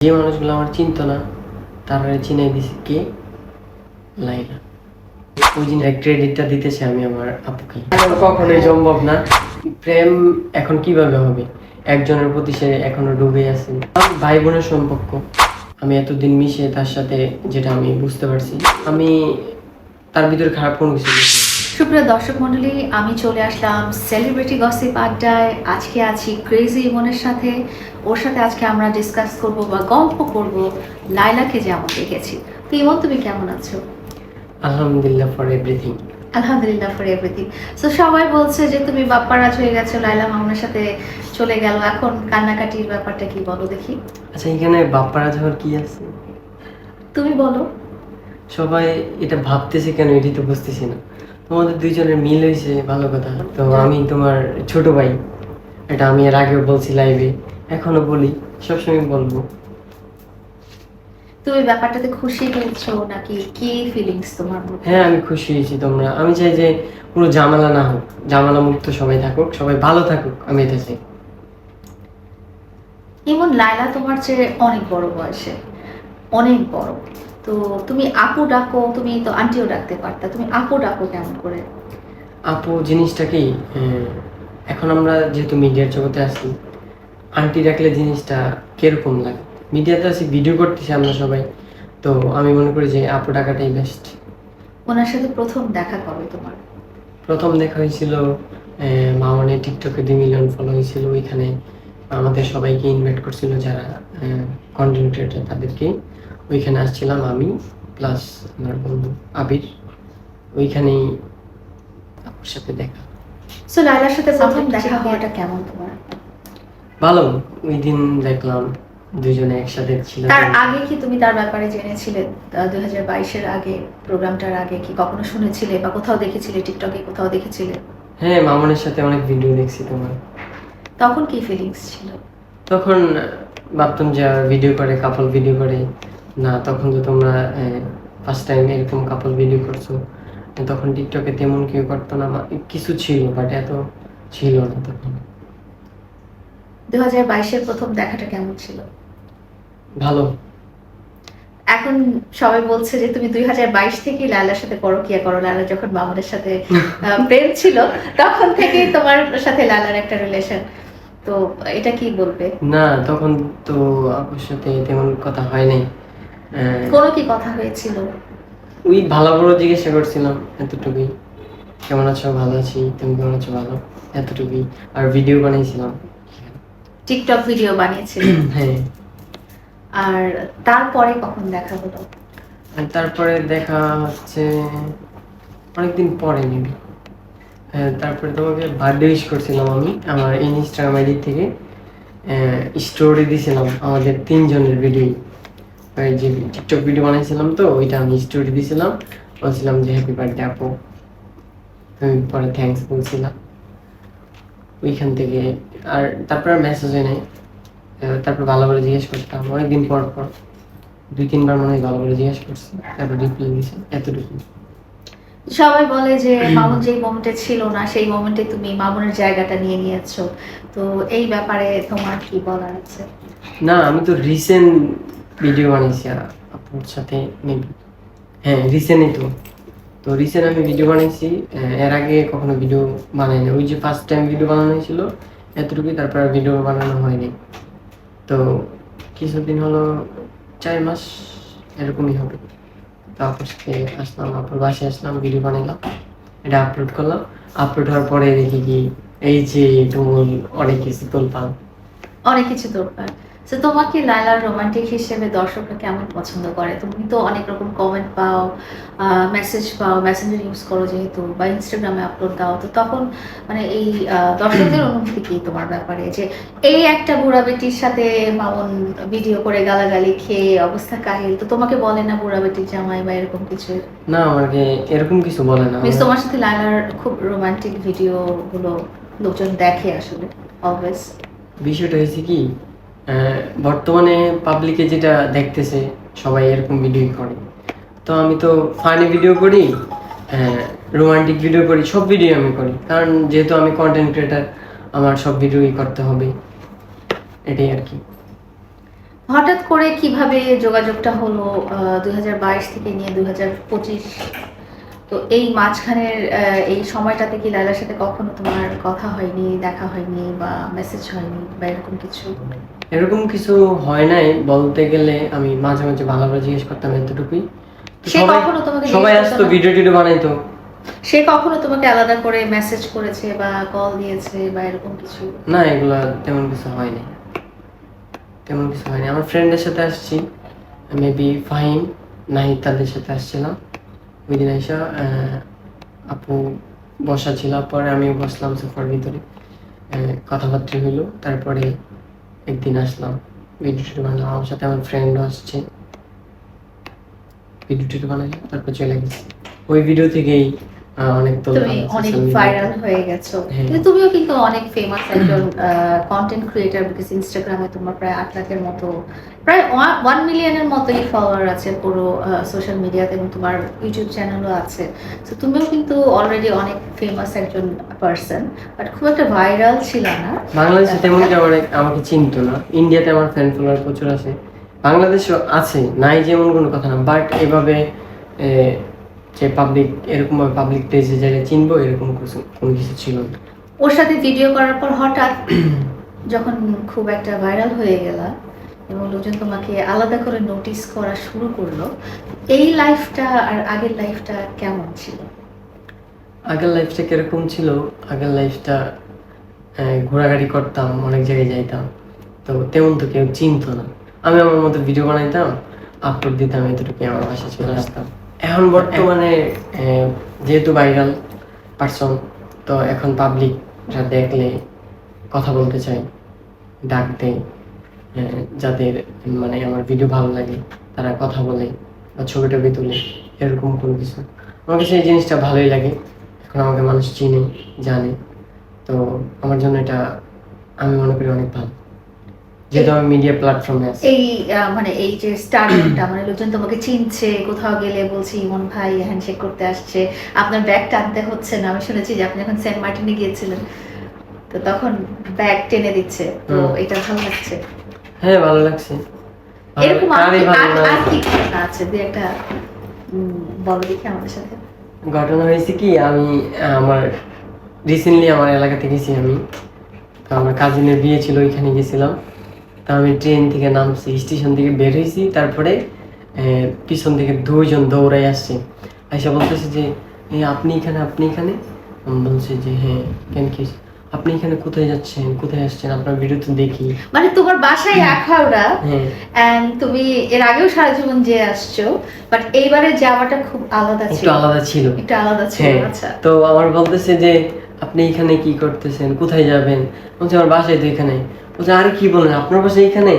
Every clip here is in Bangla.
যে মানুষগুলো আমার চিনতো না তারা চিনাই দিছে কে? লাইলা। ওই জিনিস ক্রেডিটটা দিতেছে আমি আমার আপুকে। কখনোই সম্ভব না। প্রেম এখন কিভাবে হবে? একজনের প্রতি সে এখনো ডুবে আছে। ভাই বোনের সম্পর্ক। আমি এতদিন মিশে তার সাথে যেটা আমি বুঝতে পারছি, আমি তার ভিতরে খারাপ কোনো কিছু দেখি না। সুপ্রিয় দর্শক মণ্ডলী, আমি চলে আসলাম সেলিব্রিটি গসিপ আড্ডায়। আজকে আছি ক্রেজি ইমনের সাথে। ওর সাথে আজকে আমরা ডিসকাস করব বা গল্প করব লাইলাকে যেমন দেখেছি। তো ইমন, তুমি কেমন আছো? আলহামদুলিল্লাহ ফর এভরিথিং। আলহামদুলিল্লাহ ফর এভরিথিং। সো সবাই বলছে যে তুমি বাপ্পারাজ হয়ে গেছো, লাইলা মামুনের সাথে চলে গেল, এখন কান্নাকাটির ব্যাপারটা কি বলো দেখি। আচ্ছা, এখানে বাপ্পারা যাওয়ার কি আছে? তুমি বলো। সবাই এটা ভাবতেছে কেন, এটি তো বুঝতেছি না। তোমাদের দুইজনের মিল হয়েছে, ভালো কথা। তো আমি তোমার ছোট ভাই, এটা আমি এর আগেও বলছি লাইভে, এখনো বলি, সবসময় বলবো। তুমি ব্যাপারটাতে খুশি হয়েছো নাকি কি ফিলিংস তোমার মধ্যে? হ্যাঁ, আমি খুশি হয়েছি। আমি চাই যে কোনো ঝামেলা না হোক, ঝামেলা মুক্ত সবাই থাকুক, সবাই ভালো থাকুক, আমি এটা চাই। এমন লায়লা তোমার চেয়ে অনেক বড় বয়সে, অনেক বড়। তো তুমি আপু ডাকো, তুমি তো আন্টিও ডাকতে পারতা, তুমি আপু ডাকো কেমন করে? আপু জিনিসটাকেই এখন আমরা যেহেতু মিডিয়ার জগতে আছি, আন্টি ডাকলে জিনিসটা কিরকম লাগে? মিডিয়াতে আছি, ভিডিও করতেছি আমরা সবাই, তো আমি মনে করি যে আপু ডাকাটাই বেস্ট। ওনার সাথে প্রথম দেখা কবে তোমার? প্রথম দেখা হয়েছিল মামনি টিকটকে 2 মিলিয়ন ফলো হয়েছিল, ওইখানে আমাদের সবাইকে ইনভাইট করছিল, যারা কন্টেন্ট ক্রিয়েটার তাদেরকে। ওইখানে আসছিলাম আমি প্লাস আমার বন্ধু আবির, ওইখানেই আপুর সাথে দেখা। সো লায়লার সাথে প্রথম দেখা হওয়াটা কেমন তোমার? ভালো। ওই দিন দেখলাম দুজনে একসাথে ছিলাম। তার আগে কি তুমি তার ব্যাপারে জেনেছিলে? 2022-এর আগে, প্রোগ্রামটার আগে কি কখনো শুনেছিলে বা কোথাও দেখেছিলে, টিকটকে কোথাও দেখেছিলে? হ্যাঁ, মামনের সাথে অনেক ভিডিও দেখছি তোমার। তখন কি ফিলিংস ছিল? তখন ভাবতাম যে ভিডিও করে, কাপল ভিডিও করে না, তখন তো তোমরা ফার্স্ট টাইম এরকম কাপল ভিডিও করছো। তখন টিকটকে তেমন কেউ করতো না, কিছু ছিল বাট এত ছিল না তখন। 2022-এর প্রথম দেখাটা কেমন ছিল? ভালো। এখন সবাই বলছে যে তুমি 2022 থেকেই লায়লার সাথে পরকীয়া করো। লায়লা যখন মামুনের সাথে প্রেম ছিল তখন থেকেই তোমার সাথে লায়লার একটা রিলেশন। তো এটা কি বলবে? না, তখন তো আপুর সাথে তেমন কথা হয় নাই। কোনো কি কথা হয়েছিল? ওই ভালো করে জিজ্ঞাসা করছিলাম, এতটুকুই। কেমন আছো? ভালো আছি। তুমি কেমন আছো? ভালো। এতটুকুই। আর ভিডিও বানাইছিলাম। টিকটক ভিডিও বানিয়েছিলে? হ্যাঁ। আর তারপরে কখন দেখা হলো? আর তারপরে দেখা হচ্ছে অনেকদিন পরে মেবি। হ্যাঁ, তারপরে তোমাকে বার্থডে উইশ করছিলাম আমি আমার ইনস্টাগ্রাম আইডি থেকে। স্টোরি দিছিলাম আমাদের তিনজনের ভিডিও, ওই যে টিকটক ভিডিও বানাইছিলাম, তো ওইটা আমি স্টোরি দিছিলাম, বলছিলাম যে হ্যাপি বার্থডে আপু। তুমি পরে থ্যাঙ্কস বলছিলাম ওইখান থেকে। আর তারপর মেসেজ হয় নাই। তারপর ভালো করে জিজ্ঞেস করতাম অনেকদিন পর পর, 2-3 বার মনে হয় ভালো করে জিজ্ঞেস করছি, তারপর রিপ্লাই দিয়েছি, এতটুকু। সবাই বলে যে মামুন যেই মোমেন্টে ছিল না সেই মোমেন্টে তুমি মামুনের জায়গাটা নিয়ে নিয়েছো। তো এই ব্যাপারে তোমার কি বলার আছে? না, আমি তো রিসেন্ট ভিডিও বানাইছি আপুর সাথে মেবি। হ্যাঁ, রিসেন্টই তো। তো রিসেন্ট আমি ভিডিও বানাইছি, এর আগে কখনো ভিডিও বানাইনি। ওই যে ফার্স্ট টাইম ভিডিও বানানো হয়েছিল এতটুকুই, তারপর আর ভিডিও বানানো হয়নি। তো কিছুদিন হলো, 4 মাস এরকমই হবে। তো আপুর সাথে আসলাম, আপুর বাসায় আসলাম, ভিডিও বানাইলাম, এটা আপলোড করলাম। আপলোড হওয়ার পরে দেখি কি, এই যে তুমুল অনেক কিছু তুলতাম। অনেক কিছু দরকার। তো তোমাকে লায়লার রোমান্টিক হিসেবে দর্শকরা কেমন পছন্দ করে? তুমি তো অনেক রকম কমেন্ট পাও, মেসেজ পাও, মেসেঞ্জার ইউজ করো যেহেতু, বা ইনস্টাগ্রামে আপলোড দাও, তো তখন মানে এই দর্শকদের অনুভূতি কি তোমার ব্যাপারে, যে এই একটা বুড়া বেটির সাথে মামুন ভিডিও করে গালাগালি খেয়ে অবস্থা কাহিল, তো তোমাকে বলে না বুড়া বেটির জামাই বা এরকম কিছু? না, আমাকে এরকম কিছু বলে না। মিস তোমার সাথে লায়লার খুব রোমান্টিক ভিডিও গুলো লোকজন দেখে আসলে অলওয়েজ। বিষয়টা হয়েছে কি, বর্তমানে পাবলিকে যেটা দেখতেছে সবাই এরকম ভিডিও করে। তো আমি তো ফানি ভিডিও করি, রোমান্টিক ভিডিও করি, সব ভিডিও আমি করি, কারণ যেহেতু আমি কন্টেন্ট ক্রিয়েটার, আমার সব ভিডিওই করতে হবে, এটাই আর কি। হঠাৎ করে কিভাবে যোগাযোগটা হলো 2022 থেকে নিয়ে 2025, তো এই মাঝখানের এই সময়টাতে কি লায়লার সাথে কখনো তোমার কথা হয়নি, দেখা হয়নি বা মেসেজ হয়নি বা এরকম কিছু? এরকম কিছু হয় নাই বলতে গেলে, আমি মাঝে মাঝে ভালোভাবে জিজ্ঞেস করতাম এতটুকুই। সে কখনো তোমাকে সবাই জিজ্ঞেস আসতো, করতো না? ভিডিও টিডিও বানাইতো। সে কখনো তোমাকে আলাদা করে মেসেজ করেছে বা কল দিয়েছে বা এরকম কিছু? না, এগুলা তেমন কিছু হয়নি, তেমন কিছু হয়নি। আমার ফ্রেন্ডের সাথে আসছি, মেবি ফাহিম, নাহিদ, তাদের সাথে আসছিলাম। ওই দিন এসে আপু বসা ছিল, পরে আমিও বসলাম সোফার ভিতরে, কথাবার্তা হইলো। তারপরে একদিন আসলাম, ভিডিও টিডিও বানালাম, আমার সাথে আমার ফ্রেন্ডও আসছে, ভিডিও টিডিও বানালাম, তারপর চলে গেছি। ওই ভিডিও থেকেই অনেক তুমি অনেক ভাইরাল হয়ে গেছো। হ্যাঁ। কিন্তু তুমিও কিন্তু অনেক ফেমাস একজন কন্টেন্ট ক্রিয়েটর, বিকজ ইনস্টাগ্রামে তোমার প্রায় 8 লাখের মতো, প্রায় 1 মিলিয়নের মতোই ফলোয়ার আছে পুরো সোশ্যাল মিডিয়াতে, এবং তোমার ইউটিউব চ্যানেলও আছে। তো তুমিও কিন্তু অলরেডি অনেক ফেমাস একজন পার্সন, বাট খুব একটা ভাইরাল ছিল না। বাংলাদেশে তেমন কেউ আমাকে চিনতো না। ইন্ডিয়াতে আমার ফ্যান ফলোয়ার প্রচুর আছে, বাংলাদেশও আছে, নাই যেমন কোনো কথা না। বাট এভাবে যে পাবলিক, এরকম ভাবে পাবলিক প্লেসে যারা চিনবো এরকম কোনো কিছু ছিল না। ওর সাথে ভিডিও করার পর হঠাৎ যখন খুব একটা ভাইরাল হয়ে গেলা এবং লোকজন তোমাকে আলাদা করে নোটিস করা শুরু করলো, এই লাইফটা আর আগের লাইফটা কেমন ছিল? আগের লাইফটা কিরকম ছিল? আগের লাইফটা ঘোরাঘুরি করতাম, অনেক জায়গায় যাইতাম, তো তেমন তো কেউ চিনতো না। আমি আমার মতো ভিডিও বানাইতাম, আপলোড দিতাম, এতটুকু আমার বাসায় চলে আসতাম। এখন বর্তমানে যেহেতু ভাইরাল পারসন, তো এখন পাবলিকরা দেখলে কথা বলতে চাই, ডাক দেয়, যাদের মানে আমার ভিডিও ভালো লাগে তারা কথা বলে বা ছবি টবি তুলে, এরকম কোনো কিছু। আমার কাছে এই জিনিসটা ভালোই লাগে, এখন আমাকে মানুষ চিনে, জানে, তো আমার জন্য এটা আমি মনে করি অনেক ভালো, যেহেতু আমি মিডিয়া প্ল্যাটফর্মে আছি। এই মানে এই যে স্টারডমটা, মানে লোকজন তোমাকে চিনছে, কোথাও গেলে বলছে ইমন ভাই হ্যান্ডশেক করতে আসছে, আপনার ব্যাগ টানতে হচ্ছে না। আমি শুনেছি যে আপনি যখন সেন্ট মার্টিনে গিয়েছিলেন, তো তখন ব্যাগ টেনে দিচ্ছে, তো এটা ভালো লাগছে? হ্যাঁ, ভালো লাগছে। এরকম আর কারই কি ভালো আর না? আর কি ঘটনা আছে, দুই একটা বলো দেখি আমাদের সাথে। ঘটনা হয়েছে কি, আমি আমার রিসেন্টলি আমার এলাকাতে গেছি আমি, তো আমার কাজিনের বিয়ে ছিল, ওইখানে গেছিলাম। তো আমি ট্রেন থেকে নামছি, স্টেশন থেকে বের হয়েছি, তারপরে পিছন থেকে দুইজন দৌড়াই আসছে, আইসা বলতেছে যে আপনি এখানে, আপনি এখানে। আমি বলছি যে হ্যাঁ, কেন কি হয়েছে? আপনি এখানে কোথায় যাচ্ছেন, কোথায় আসছেন, আপনার ভিডিও তো দেখি। মানে তোমার বাসায় আখাউড়া, হ্যাঁ, এন্ড তুমি এর আগেও সারা জীবন যে আসছো, বাট এইবারে যাওয়াটা খুব আলাদা ছিল। একটু আলাদা ছিল। একটু আলাদা ছিল, হ্যাঁ, আচ্ছা। তো আমার বলতেছে যে আপনি এখানে কি করতেছেন, কোথায় যাবেন? বলছে আমার বাসায় তো এখানে। বলছে আরে কি বলেন, আপনার বাসায় এখানে?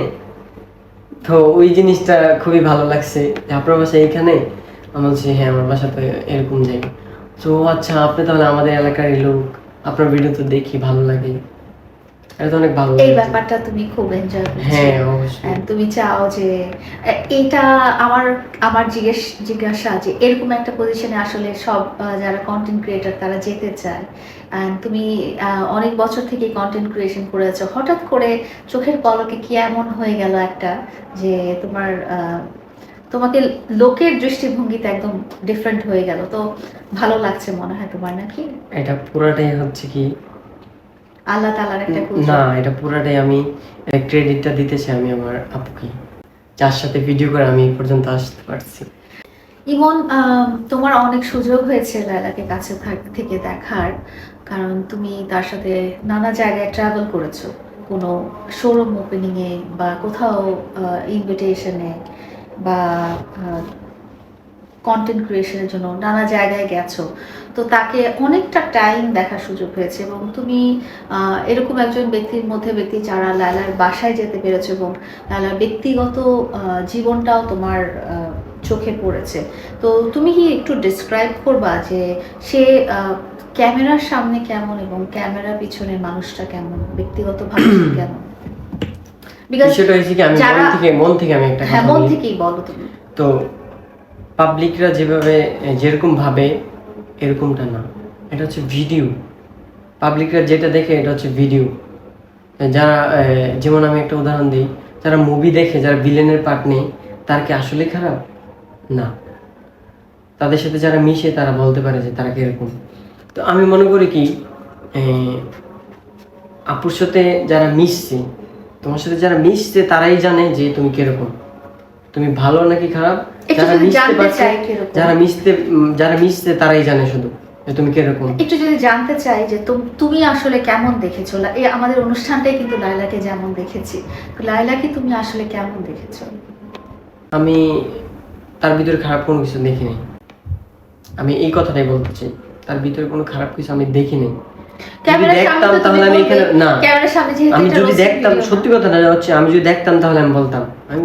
তো ওই জিনিসটা খুবই ভালো লাগছে যে আপনার বাসা এইখানে। আমি বলছি হ্যাঁ, আমার বাসা তো এরকম জায়গা। তো আচ্ছা, আপনি তাহলে আমাদের এলাকারই লোক, আপনার ভিডিও তো দেখি, ভালো লাগে। এটা তো অনেক ভালো এই লাগে। ব্যাপারটা তুমি খুব এনজয় করছো। হ্যাঁ, অবশ্যই। And তুমি চাও যে এটা আমার আমার জিজ্ঞাসা যে এরকম একটা পজিশনে আসলে সব যারা কন্টেন্ট ক্রিয়েটর তারা যেতে চায়। And তুমি অনেক বছর থেকে কন্টেন্ট ক্রিয়েশন করেছো, হঠাৎ করে চোখের পলকে কি এমন হয়ে গেল একটা যে তোমার তোমাকে লোকের দৃষ্টিভঙ্গিতে একদম ডিফারেন্ট হয়ে গেল, তো ভালো লাগছে মনে হয় তোমার নাকি? এটা পুরাটাই হচ্ছে কি, আল্লাহ তাআলার একটা কুদরত। না, এটা পুরাটাই আমি ক্রেডিটটা দিতে চাই আমি আমার আপুকে, যার সাথে ভিডিও করে আমি এই পর্যন্ত আসতে পারছি। ইমন, তোমার অনেক সুযোগ হয়েছে লায়লাকে কাছে থেকে দেখার, কারণ তুমি তার সাথে নানা জায়গায় ট্রাভেল করেছো, কোনো শোরুম ওপেনিংয়ে বা কোথাও ইনভিটেশনে বা কন্টেন্ট ক্রিয়েশনের জন্য নানা জায়গায় গেছো। তো তাকে অনেকটা টাইম দেখার সুযোগ হয়েছে, এবং তুমি এরকম একজন ব্যক্তির মধ্যে ব্যক্তি যারা লায়লার বাসায় যেতে পেরেছো, এবং লায়লার ব্যক্তিগত জীবনটাও তোমার চোখে পড়েছে। তো তুমি কি একটু ডিসক্রাইব করবা যে সে ক্যামেরার সামনে কেমন এবং ক্যামেরার পিছনে মানুষটা কেমন, ব্যক্তিগতভাবে সে কেমন? বিষয়টা হয়েছে কি, আমি মন থেকে আমি একটা হ্যাঁ, কথা মন বলি। থেকেই বলো তুমি। তো পাবলিকরা যেভাবে যেরকম ভাবে এরকমটা না, এটা হচ্ছে ভিডিও। পাবলিকরা যেটা দেখে এটা হচ্ছে ভিডিও। যারা যেমন আমি একটা উদাহরণ দিই, যারা মুভি দেখে, যারা ভিলেনের পার্ট নেই, তার কি আসলে খারাপ? না। তাদের সাথে যারা মিশে তারা বলতে পারে যে তারা কিরকম। তো আমি মনে করি কি, আপুর সাথে যারা মিশছে, তোমার সাথে যারা মিশছে তারাই জানে যে তুমি কিরকম, তুমি ভালো নাকি খারাপ। একটু যারা যদি মিশতে জানতে পারছে, চাই কিরকম, যারা মিশছে তারাই জানে শুধু যে তুমি কিরকম। একটু যদি জানতে চাই যে তুমি আসলে কেমন দেখেছো, এই আমাদের অনুষ্ঠানটাই কিন্তু লাইলাকে যেমন দেখেছি, তো লাইলাকে তুমি আসলে কেমন দেখেছো? আমি তার ভিতরে খারাপ কোনো কিছু দেখি নাই, আমি এই কথাটাই বলতে চাই, তার ভিতরে কোনো খারাপ কিছু আমি দেখি নাই। যদি দেখতাম তাহলে আমি এখানে না, আমি যদি দেখতাম, সত্যি কথাটা হচ্ছে আমি যদি দেখতাম তাহলে আমি বলতাম। আমি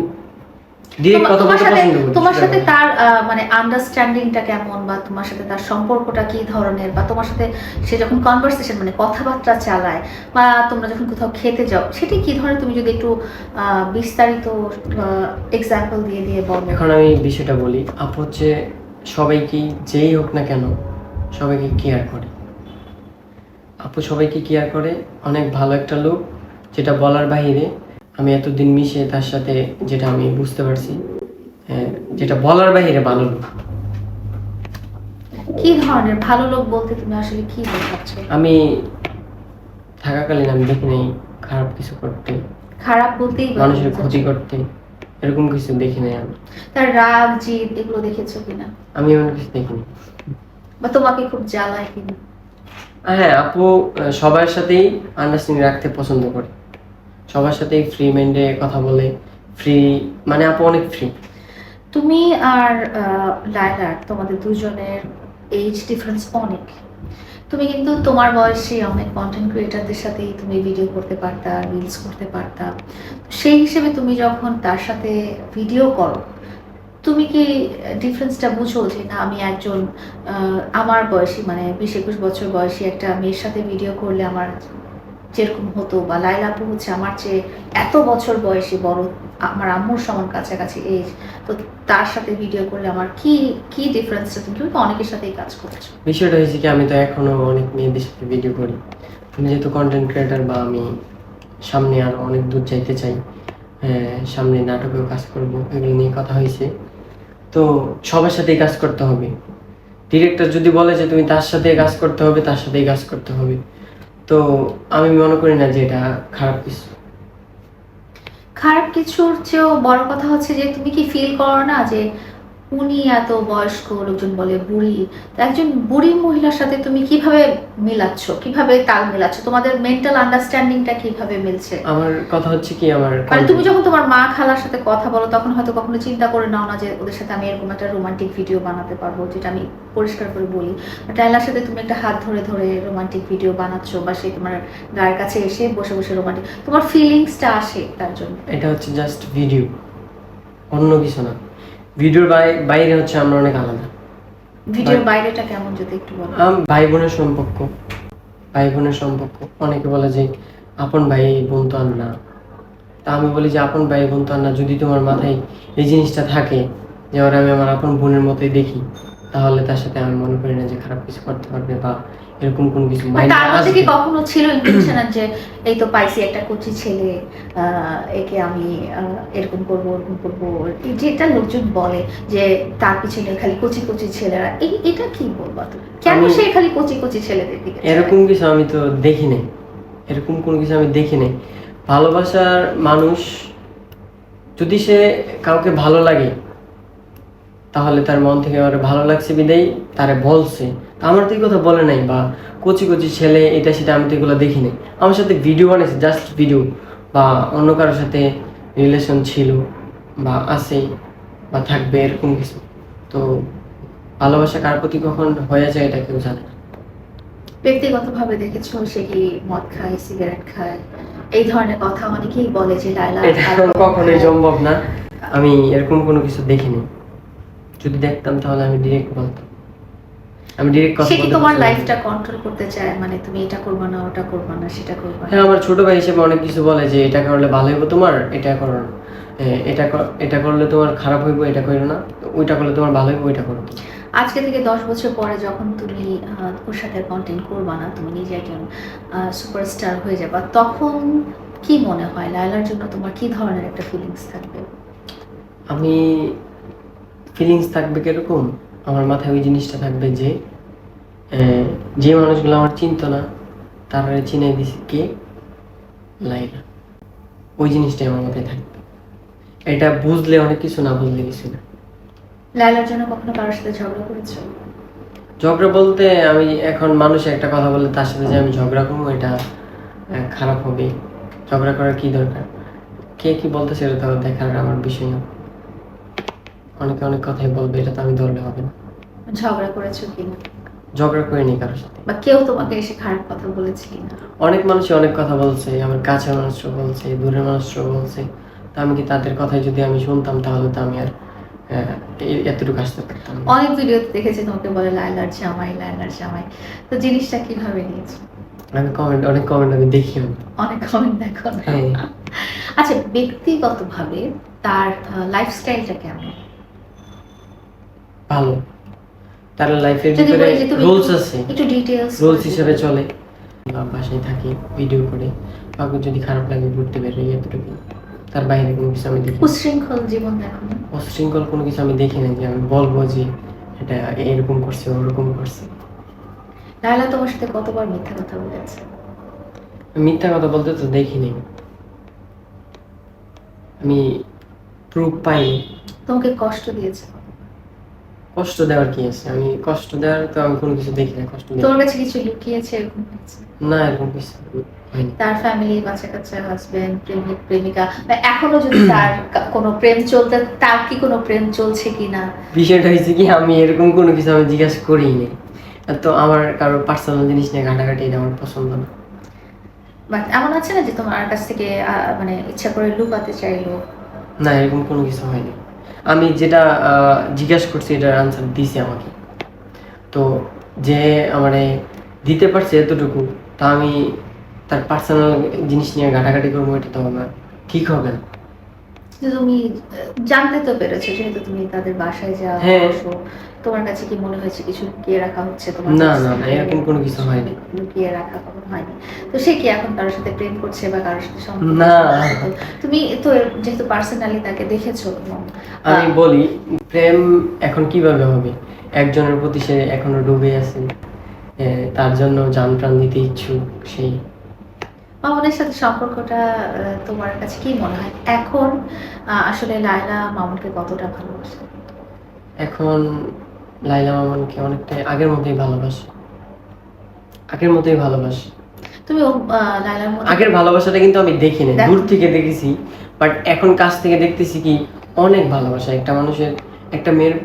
ডিরেক্ট কথা বলতে পছন্দ করি। তোমার সাথে তার মানে আন্ডারস্ট্যান্ডিংটা কেমন, বা তোমার সাথে তার সম্পর্কটা কি ধরনের, বা তোমার সাথে সে যখন কনভারসেশন মানে কথাবার্তা চালায়, বা তোমরা যখন কোথাও খেতে যাও, সেটা কি ধরনের, তুমি যদি একটু বিস্তারিত এক্সাম্পল দিয়ে দিয়ে বলো। এখন আমি বিষয়টা বলি, আপু হচ্ছে সবাইকে, যেই হোক না কেন, সবাইকে কেয়ার করে। আপু সবাইকে কেয়ার করে, অনেক ভালো একটা লোক, যেটা বলার বাহিরে। আমি এতদিন মিশে তার সাথে যেটা আমি বুঝতে পারছি, যেটা বলার বাহিরে ভালো লোক। কি ধরনের ভালো লোক বলতে তুমি আসলে কি বোঝাচ্ছ? আমি থাকাকালীন আমি দেখি নাই খারাপ কিছু করতে, খারাপ বলতেই মানুষের ক্ষতি করতে, এরকম কিছু দেখি নাই আমি। তার রাগ জিদ এগুলো দেখেছো কিনা? আমি এমন কিছু দেখিনি। বা তোমাকে খুব জ্বালায় কিনা? হ্যাঁ, আপু সবার সাথেই আন্ডারস্ট্যান্ডিং রাখতে পছন্দ করে, সবার সাথেই ফ্রি মাইন্ডে কথা বলে, ফ্রি মানে আপু অনেক ফ্রি। তুমি আর লায়লার, তোমাদের দুজনের এজ ডিফারেন্স অনেক। তুমি কিন্তু তোমার বয়সে অনেক কন্টেন্ট ক্রিয়েটারদের সাথেই তুমি ভিডিও করতে পারতা, রিলস করতে পারতা। সেই হিসেবে তুমি যখন তার সাথে ভিডিও করো, তুমি কি ডিফারেন্সটা বুঝো যে না, আমি একজন আমার বয়সী মানে 20-21 বছর বয়সী একটা মেয়ের সাথে ভিডিও করলে আমার যেরকম হতো, বা লায়লা আপু হচ্ছে আমার চেয়ে এত বছর বয়সী বড়, আমার আম্মুর সমান কাছাকাছি এজ, তো তার সাথে ভিডিও করলে আমার কি কি ডিফারেন্সটা? তুমি তো অনেকের সাথেই কাজ করছো। বিষয়টা হয়েছে কি, আমি তো এখনো অনেক মেয়েদের সাথে ভিডিও করি। আমি যেহেতু কন্টেন্ট ক্রিয়েটার, বা আমি সামনে আরো অনেক দূর যাইতে চাই, সামনে নাটকেও কাজ করব, এগুলো নিয়ে কথা হয়েছে। তো সবার সাথেই কাজ করতে হবে। ডিরেক্টর যদি বলে যে তুমি তার সাথে কাজ করতে হবে, তার সাথেই কাজ করতে হবে। তো আমি মনে করি না যে এটা খারাপ কিছু। খারাপ কিছুর চেয়েও বড় কথা হচ্ছে যে তুমি কি ফিল করো না যে উনি এত বয়স্ক, লোকজন বলে বুড়ি, তো একজন বুড়ি মহিলার সাথে তুমি কিভাবে মিলাচ্ছ, কিভাবে তাল মিলাচ্ছ, তোমাদের মেন্টাল আন্ডারস্ট্যান্ডিংটা কিভাবে মিলছে? আমার কথা হচ্ছে কি, আমার মানে তুমি যখন তোমার মা খালার সাথে কথা বলো, তখন হয়তো কখনো চিন্তা করে নাও না যে ওদের সাথে আমি এরকম একটা রোমান্টিক ভিডিও বানাতে পারবো, যেটা আমি পরিষ্কার করে বলি। টাইলার সাথে তুমি একটা হাত ধরে ধরে রোমান্টিক ভিডিও বানাচ্ছ, বা সে তোমার গায়ের কাছে এসে বসে বসে রোমান্টিক, তোমার ফিলিংসটা আসে তার জন্য। এটা হচ্ছে জাস্ট ভিডিও, অন্য কিছু না। ভিডিওর বাইরে হচ্ছে আমরা অনেক আলাদা। ভিডিওর বাইরেটা কেমন যদি একটু বলো? ভাই বোনের সম্পর্ক, ভাই বোনের সম্পর্ক। অনেকে বলে যে আপন ভাই বোন তো আর না। তা আমি বলি যে আপন ভাই বোন তো আর না, যদি তোমার মাথায় এই জিনিসটা থাকে যে ওরা আমি আমার আপন বোনের মতোই দেখি, তাহলে তার সাথে আমি মনে করি না যে খারাপ কিছু করতে পারবে, বা এরকম কোনো কিছু মাইন্ডে তার মধ্যে কি আসবে। কখনো ছিল ইন্টেনশন যে এই তো পাইছি একটা কচি ছেলে, একে আমি এরকম করবো ওরকম করবো, যেটা লোকজন বলে যে তার পিছনে খালি কচি কচি ছেলেরা, এটা কি বলবা তুমি? কেন সে খালি কচি কচি ছেলেদের দিকে? এরকম কিছু আমি তো দেখি নাই, এরকম কোনো কিছু আমি দেখি নাই। ভালোবাসার মানুষ, যদি সে কাউকে ভালো লাগে, তাহলে তার মন থেকে আমার ভালো লাগছে বিদায় তারে বলছে। আমার তো এই কথা বলে নাই, বা কচি কচি ছেলে এটা সেটা আমি তো এগুলো দেখি নাই। আমার সাথে ভিডিও বানিয়েছে, জাস্ট ভিডিও, বা অন্য কারোর সাথে রিলেশন ছিল বা আছে বা থাকবে, এরকম কিছু। তো ভালোবাসা কার প্রতি কখন হয়ে যায় এটা কেউ জানে না। ব্যক্তিগতভাবে দেখেছো সে কি মদ খায়, সিগারেট খায়, এই ধরনের কথা অনেকেই বলে যে লায়লা এটা কখনোই সম্ভব না। আমি এরকম কোনো কিছু দেখিনি, যদি দেখতাম তাহলে আমি ডিরেক্ট বলতাম। আমি ডিরেক্ট কথা সে কি বলতে তোমার পছন্দ করি। লাইফটা কন্ট্রোল করতে চায়, মানে তুমি এটা করবে না, ওটা করবে না, সেটা করবে না? হ্যাঁ, আমার ছোট ভাই হিসেবে অনেক কিছু বলে যে এটা করলে ভালো হইব তোমার, এটা করো না, এটা করলে তোমার খারাপ হইব, এটা করো না, ওইটা করলে তোমার ভালো হইব, ওইটা করো। আজকে থেকে 10 বছর পরে যখন তুমি ওর সাথে কন্টেন্ট করবা না, তুমি নিজে একজন সুপারস্টার হয়ে যাবা, তখন কি মনে হয় লায়লার জন্য তোমার কি ধরনের একটা ফিলিংস থাকবে? আমি ফিলিংস থাকবে কিরকম, আমার মাথায় ওই জিনিসটা থাকবে যে যে মানুষগুলো আমার চিনতো না তারা চিনাই দিছে কে, লাইলা। ওই জিনিসটাই আমার মাথায় থাকবে। এটা বুঝলে অনেক কিছু, না বুঝলে কিছু না। লায়লার জন্য কখনো কারোর সাথে ঝগড়া করেছো? ঝগড়া বলতে আমি এখন মানুষে একটা কথা বলে তার সাথে যে আমি ঝগড়া করবো, এটা খারাপ হবে। ঝগড়া করার কি দরকার? কে কি বলতেছে এটা তো দেখার আমার বিষয় না। অনেকে অনেক কথাই বলবে, এটা তো আমি ধরলে হবে না। ঝগড়া করেছো কিনা, ঝগড়া করিনি কারোর সাথে। বা কেউ তোমাকে এসে খারাপ কথা বলেছে কিনা? অনেক মানুষই অনেক কথা বলছে, আমার কাছের মানুষরা বলছে, দূরের মানুষরা বলছে। তা আমি কি তাদের কথাই যদি আমি শুনতাম তাহলে তো আমি আর এতটুকু আসতে পারতাম না। অনেক ভিডিওতে দেখেছি তোমাকে বলে লায়লার জামাই, লায়লার জামাই। তো জিনিসটা কিভাবে নিয়েছো? অনেক কমেন্ট আমি দেখি। অনেক কমেন্ট দেখো? হ্যাঁ। আচ্ছা, ব্যক্তিগতভাবে তার লাইফস্টাইলটা কেমন? ভালো। তার লাইফের যদি ভিতরে বলি যে তুমি রুলস আছে, একটু ডিটেইলস রুলস হিসেবে চলে। বাসায় থাকি, ভিডিও করে, কাউকে যদি খারাপ লাগে ঘুরতে বের হই, এতটুকু। তার বাইরে কোনো কিছু আমি দেখি না। উশৃঙ্খল জীবন দেখো না? অশৃঙ্খল কোনো কিছু আমি দেখি না যে আমি বলবো যে এটা এরকম করছে ওরকম করছে। লায়লা তোমার সাথে কতবার মিথ্যা কথা বলেছে? মিথ্যা কথা বলতে তো দেখিনি, আমি প্রুফ পাইনি। তোমাকে কষ্ট দিয়েছে? কষ্ট দেওয়ার কি আছে? আমি কষ্ট দেওয়ার তো আমি কোনো কিছু দেখি না। কষ্ট দেওয়ার তোমার কাছে কিছু লুকিয়েছে এরকম হয়েছে? না, এরকম কিছু হয়নি। তার ফ্যামিলি, বাচ্চা কাচ্চা, হাজবেন্ড, প্রেমিক প্রেমিকা, বা এখনো যদি তার কোনো প্রেম চলতে, তার কি কোনো প্রেম চলছে কিনা? বিষয়টা হয়েছে কি, আমি এরকম কোনো কিছু আমি জিজ্ঞাসা করিনি। তো আমার কারো পার্সোনাল জিনিস নিয়ে ঘাটাঘাটি এটা আমার পছন্দ না। বাট এমন আছে না যে তোমার কাছ থেকে মানে ইচ্ছা করে লুকাতে চাইলো? না, এরকম কোনো কিছু হয়নি। আমি যেটা জিজ্ঞাসা করছি এটার আনসার দিছে আমাকে। তো যে আমারে দিতে পারছে এতটুকু, তা আমি তার পার্সোনাল জিনিস নিয়ে ঘাটাঘাটি করবো, এটা তো আমার ঠিক হবে না। যে তুমি জানতে তো পেরেছো, যেহেতু তুমি তাদের বাসায় যাও, হ্যাঁ। বসো, তোমার কাছে কি মনে হয়েছে কিছু লুকিয়ে রাখা হচ্ছে তোমার না কাছ না না, থেকে? এরকম কোনো কিছু হয়নি। লুকিয়ে রাখা কখনো হয়নি? তো সে কি এখন কারোর সাথে প্রেম করছে বা কারোর সাথে সম্পর্ক না। আছে? তো তুমি তো যেহেতু পার্সোনালি তাকে দেখেছো এবং আমি বলি, প্রেম এখন কিভাবে হবে? একজনের প্রতি সে এখনো ডুবে আছে, তার জন্য জান প্রাণ দিতে ইচ্ছুক সেই। মামুনের সাথে সম্পর্কটা তোমার কাছে কি মনে হয় এখন? আসলে লায়লা মামুনকে কতটা ভালোবাসে? এখন লাইলা মামুনকে অনেকটাই আগের মতোই ভালোবাসে, আগের মতোই ভালোবাসে। তুমি লায়লার মধ্যে আগের ভালোবাসাটা কিন্তু আমি দেখি না, দেখো। দূর থেকে দেখেছি। বাট এখন কাছ থেকে দেখতেছি কি অনেক ভালোবাসা। একটা মানুষের, একটা মেয়ের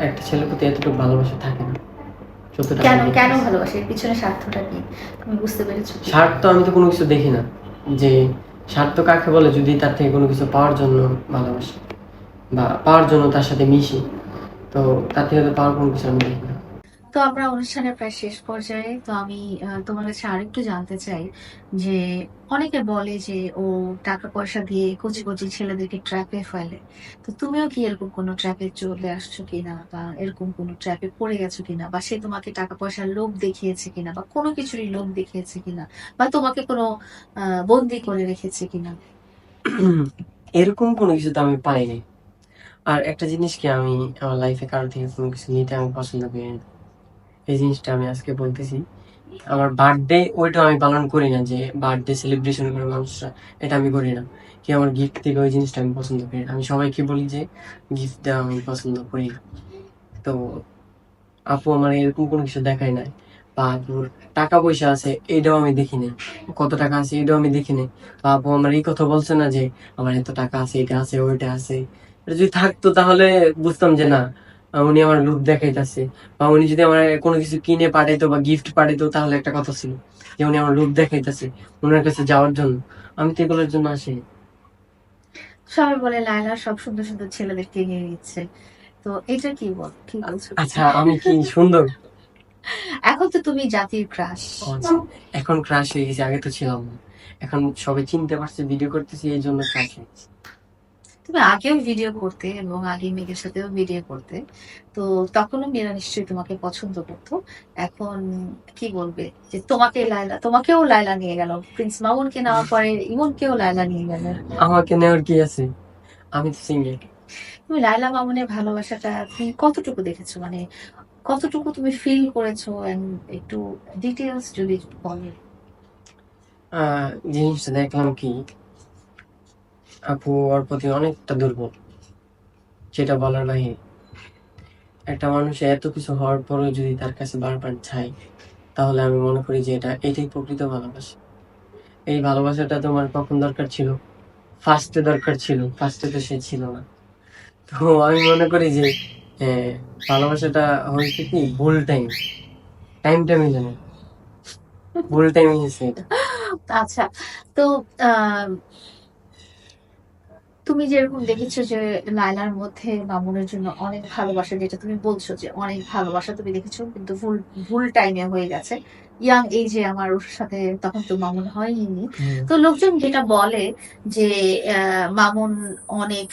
একটা ছেলের প্রতি এতটুকু ভালোবাসা থাকে না, যতটা আমি কেন দেখতেছি। কেন ভালোবাসে? এর পিছনে স্বার্থটা কি তুমি বুঝতে পেরেছো কি? স্বার্থ আমি তো কোনো কিছু দেখি না যে স্বার্থ কাকে বলে, যদি তার থেকে কোনো কিছু পাওয়ার জন্য ভালোবাসি বা পাওয়ার জন্য তার সাথে মিশি, তো তার থেকে তো পাওয়ার কোনো কিছু আমি দেখি না। তো আমরা অনুষ্ঠানের প্রায় শেষ পর্যায়ে। তো আমি তোমার কাছে আরেকটু জানতে চাই যে অনেকে বলে যে ও টাকা পয়সা দিয়ে কচি কচি ছেলেদেরকে ট্র্যাপে ফেলে। তো তুমিও কি এরকম কোনো ট্র্যাপে চলে আসছো কিনা, বা এরকম কোনো ট্র্যাপে পড়ে গেছো কিনা, বা সে তোমাকে টাকা পয়সার লোভ দেখিয়েছে কিনা, বা কোনো কিছুরই লোভ দেখিয়েছে কিনা, বা তোমাকে কোনো বন্দি করে রেখেছে কিনা? এরকম কোনো কিছু তো আমি পাইনি। আর একটা জিনিস কি, আমি আমার লাইফে কারো থেকে কোনো কিছু নিতে আমি পছন্দ করি না। এই জিনিসটা আমি আজকে বলতেছি। আমার বার্থডে ওইটা আমি পালন করি না, যে বার্থডে সেলিব্রেশন করে মানুষরা, এটা আমি করি না। কি আমার গিফট থেকে ওই জিনিসটা আমি পছন্দ করি না। আমি সবাইকে বলি যে গিফট দেওয়া আমি পছন্দ করি না। তো আপু আমার এরকম কোনো কিছু দেখায় নাই, বা আপুর টাকা পয়সা আছে এটাও আমি দেখি নাই, কত টাকা আছে এটাও আমি দেখি নাই, বা আপু আমার এই কথা বলছে না যে আমার এত টাকা আছে, এটা আছে ওইটা আছে। এটা যদি থাকতো তাহলে বুঝতাম যে না, উনি আমার লোভ দেখাইতেছে। বা উনি যদি আমার কোনো কিছু কিনে পাঠাইতো বা গিফট পাঠাইতো তাহলে একটা কথা ছিল যে উনি আমার লোভ দেখাইতেছে ওনার কাছে যাওয়ার জন্য। আমি তো এগুলোর জন্য আসিনি। সবাই বলে লায়লা সব সুন্দর সুন্দর ছেলেদেরকে নিয়ে নিচ্ছে। তো এটা কি কি বলছো? আচ্ছা, আমি কি সুন্দর? এখন তো তুমি জাতির ক্রাশ। আচ্ছা, এখন ক্রাশ হয়ে গেছে, আগে তো ছিলাম না। এখন সবাই চিনতে পারছে, ভিডিও করতেছি, এই জন্য ক্রাশ হয়ে গেছে। তুমি আগেও ভিডিও করতে এবং আগে মেঘের সাথেও ভিডিও করতে। তো তখনও মেয়েরা নিশ্চয়ই তোমাকে পছন্দ করত। এখন কি বলবে? যে তোমাকেও লায়লা নিয়ে গেল। প্রিন্স মামুনকে নেওয়ার পরে ইমনকেও লায়লা নিয়ে গেল। আমাকে নেওয়ার কি আছে? আমি তো সিঙ্গেল। তুমি লায়লা মামুনের ভালোবাসাটা তুমি কতটুকু দেখেছো? মানে কতটুকু তুমি ফিল করেছো? এন্ড একটু ডিটেইলস যদি একটু বলো। জিনিসটা দেখলাম কি, আপু ওর প্রতি অনেকটা দুর্বল, যেটা বলার বাহিরে। একটা মানুষ এত কিছু হওয়ার পরেও যদি তার কাছে বারবার চাই, তাহলে আমি মনে করি যে এটাই প্রকৃত ভালোবাসা। এই ভালোবাসাটা তোমার কখন দরকার ছিল? ফার্স্টে দরকার ছিল, ফার্স্টে তো সে ছিল না। তো আমি মনে করি যে আহ, ভালোবাসাটা হয়েছে কি ভুল টাইমটা মিলে না, ভুল টাইমে হয়েছে এটা। আচ্ছা, তো আহ তুমি যেরকম দেখেছো যে লায়লার মধ্যে মামুনের জন্য অনেক ভালোবাসা, যেটা তুমি বলছো যে অনেক ভালোবাসা তুমি দেখেছো, কিন্তু ভুল ভুল টাইমে হয়ে গেছে। ইয়াং এজে আমার ওর সাথে তখন তো মামুন হয়নি। তো লোকজন যেটা বলে যে মামুন অনেক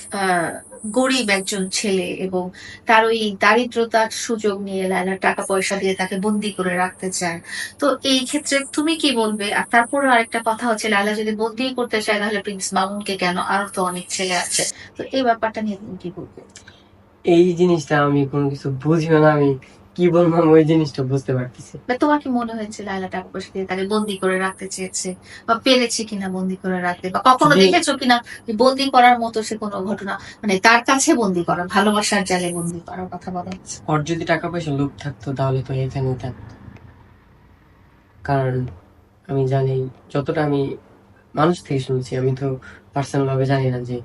গরিব একজন ছেলে এবং তার ওই দারিদ্রতার সুযোগ নিয়ে লায়লার টাকা পয়সা দিয়ে তাকে বন্দি করে রাখতে চায়। তো এই ক্ষেত্রে তুমি কি বলবে? আর তারপরে আরেকটা কথা হচ্ছে, লায়লা যদি বন্দি করতে চায় তাহলে প্রিন্স মামুনকে কেন? আরো তো অনেক ছেলে আছে। তো এই ব্যাপারটা নিয়ে তুমি কি বলবে? এই জিনিসটা আমি কোনো কিছু বুঝিও না, আমি কি বলবো আমি ওই জিনিসটা বুঝতে পারতেছি। বা তোমার কি মনে হয়েছে লায়লা টাকা পয়সা দিয়ে তাকে বন্দি করে রাখতে চেয়েছে, বা পেরেছে কিনা বন্দি করে রাখতে, বা কখনো যদি দেখেছো কিনা যে বন্দি করার মতো সে কোনো ঘটনা, মানে তার কাছে বন্দি করা, ভালোবাসার জালে বন্দি করার কথা বলা হচ্ছে? ওর যদি টাকা পয়সা লোভ থাকতো তাহলে তো এখানেই থাকতো। কারণ আমি জানি, যতটা আমি মানুষ থেকে শুনছি, আমি তো পার্সোনাল ভাবে জানি না যে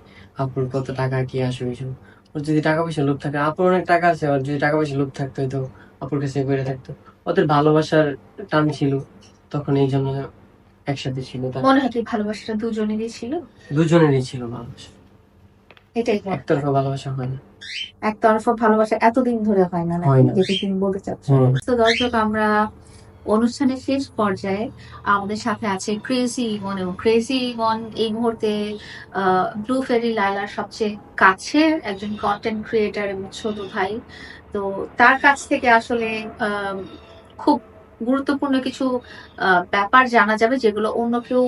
আপুর কত টাকা কি আসবে এসব। ওর যদি টাকা পয়সা লোভ থাকে, আপুর অনেক টাকা আছে, ওর যদি টাকা পয়সা লোভ থাকতো হয়তো আপুর কাছে করে থাকতো। ওদের ভালোবাসার টান ছিল, তখন এই জন্য একসাথে ছিল। তারা মনে হয় কি ভালোবাসাটা দুজনেরই ছিল? দুজনেরই ছিল ভালোবাসা, এটাই মনে হয়। একতরফা ভালোবাসা হয় না। একতরফা ভালোবাসা এতদিন ধরে হয় না, হয় নাকি না। যেটা তুমি বলতে চাচ্ছ? হ্যাঁ। তো দর্শক, আমরা অনুষ্ঠানের শেষ পর্যায়ে, আমাদের সাথে আছে ক্রেজি ইমন, এবং ক্রেজি ইমন এই মুহূর্তে ব্লু ফেরি লায়লার সবচেয়ে কাছের একজন কন্টেন্ট ক্রিয়েটার এবং ছোট ভাই। তো তার কাছ থেকে আসলে আহ, খুব গুরুত্বপূর্ণ কিছু ব্যাপার জানা যাবে, যেগুলো অন্য কেউ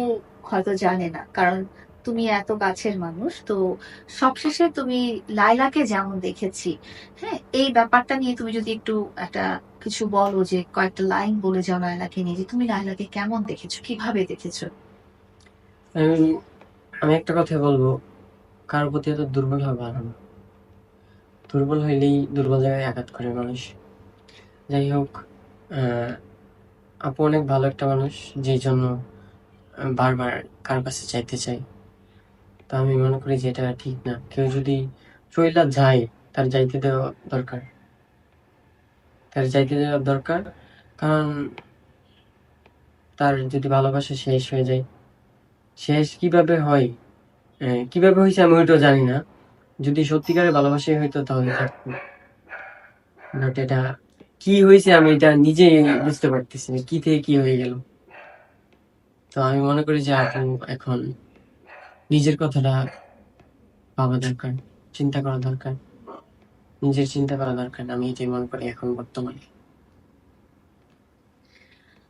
হয়তো জানে না, কারণ তুমি এত কাছের মানুষ। তো সবশেষে তুমি লায়লাকে যেমন দেখেছি, হ্যাঁ, এই ব্যাপারটা নিয়ে তুমি যদি একটু একটা কিছু বলো, যে কয়েকটা লাইন বলে যাও লায়লাকে নিয়ে, যে তুমি লায়লাকে কেমন দেখেছো, কিভাবে দেখেছো? আমি আমি একটা কথা বলবো, কারোর প্রতি এত দুর্বল হওয়া ভালো না। দুর্বল হইলেই দুর্বল জায়গায় আঘাত করে মানুষ। যাই হোক, আহ, আপু অনেক ভালো একটা মানুষ, যেই জন্য বারবার কার কাছে চাইতে চাই। তো আমি মনে করি যে এটা ঠিক না। কেউ যদি চইলা যায়, তার যাইতে দেওয়া দরকার, তার যাইতে দেওয়া দরকার। কারণ তার যদি ভালোবাসা শেষ হয়ে যায়, শেষ কিভাবে হয়, কিভাবে হয়েছে আমি ওইটাও জানি না। যদি সত্যিকারের ভালোবাসাই হইতো তাহলে থাকতো। বাট এটা কি হয়েছে আমি এটা নিজেই বুঝতে পারতেছি না, কি থেকে কি হয়ে গেল। তো আমি মনে করি যে আপু এখন নিজের কথাটা ভাবা দরকার, চিন্তা করা দরকার, নিজের চিন্তা করা দরকার। আমি এটাই মনে করি এখন বর্তমানে।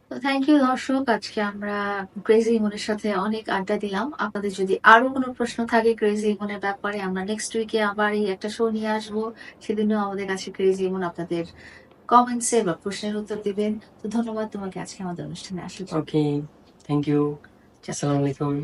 তো থ্যাংক ইউ দর্শক, আজকে আমরা ক্রেজি ইমনের সাথে অনেক আড্ডা দিলাম। আপনাদের যদি আরো কোনো প্রশ্ন থাকে ক্রেজি ইমনের ব্যাপারে, আমরা নেক্সট উইকে আবার এই একটা শো নিয়ে আসবো। সেদিনও আমাদের কাছে ক্রেজি ইমন আপনাদের কমেন্টসে বা প্রশ্নের উত্তর দিবেন। তো ধন্যবাদ তোমাকে আজকে আমাদের অনুষ্ঠানে আসার জন্য। ওকে, থ্যাংক ইউ। আসসালামু আলাইকুম।